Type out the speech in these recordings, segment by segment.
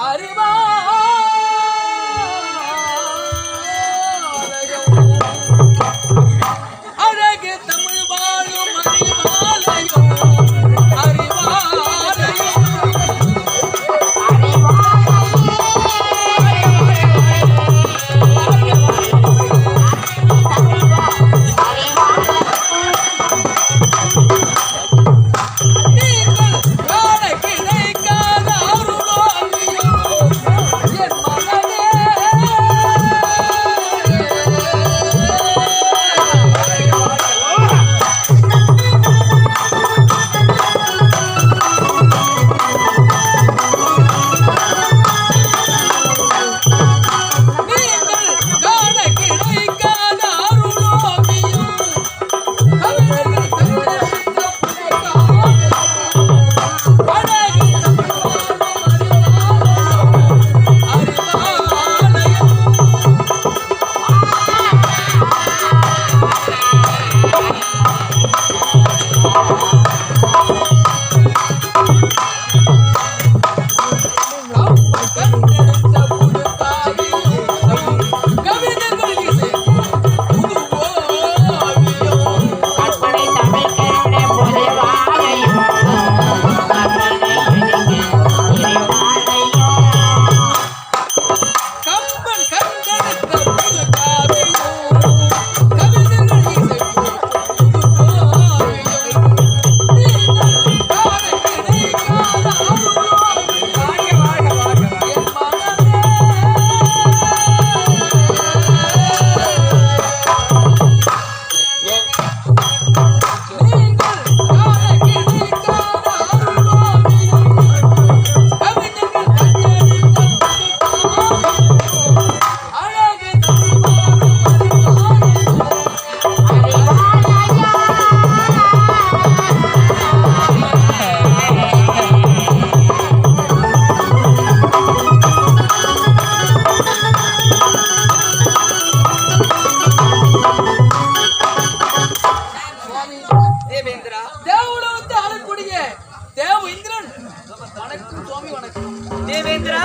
அறிவா தேவேந்திரா,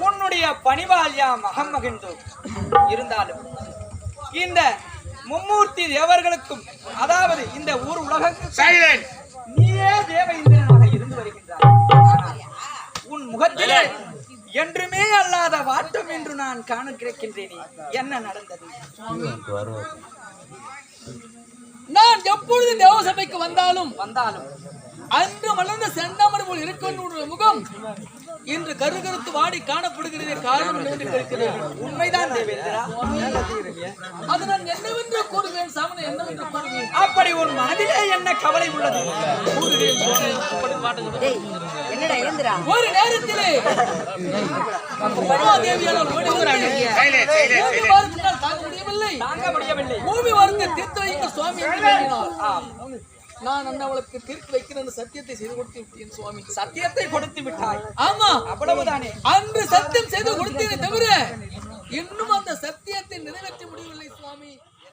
உன்னுடைய பணிவால்யா மகமகிழ்ந்தோம். இருந்தாலும் இந்த மும்மூர்த்தி தேவர்களுக்கும், அதாவது இந்த ஊர் உலகத்துக்கும் நீயே தேவேந்திரனாக இருந்து வருகின்றாய். உன் முகத்திலே என்றுமே அல்லாத வாட்டம் என்று நான் காண கிடைக்கின்றேனே, என்ன நடந்தது? நான் எப்பொழுது தேவசபைக்கு வந்தாலும் அன்று மலர்ந்த செந்தாமரை போல் இருக்கின்ற முகம் இன்று கருகருத்து வாடி காணப்படுகிறது. காரணம் என்னவென்று கேட்கிறேன். உண்மைதான் தேவேந்திரா. அது நான் என்னவென்று கூறுவேன், சாமனை என்னவென்று கூறுவேன். அப்படி உன் மனதிலே என்ன கவலை உள்ளது? ஒரு நேரத்திலே தாங்க முடியவில்லை. பூமி வருந்த தீர்த்து வைக்க சுவாமி நான் அண்ணவளுக்கு தீர்த்து வைக்கிறேன் சத்தியத்தை செய்து கொடுத்து விட்டேன் சுவாமி. சத்தியத்தை கொடுத்து விட்டாய்? ஆமா, அவ்வளவுதானே. அன்று சத்தியம் செய்து கொடுத்தேனே தவிர இன்னும் அந்த சத்தியத்தை நிறைவேற்ற முடியவில்லை சுவாமி.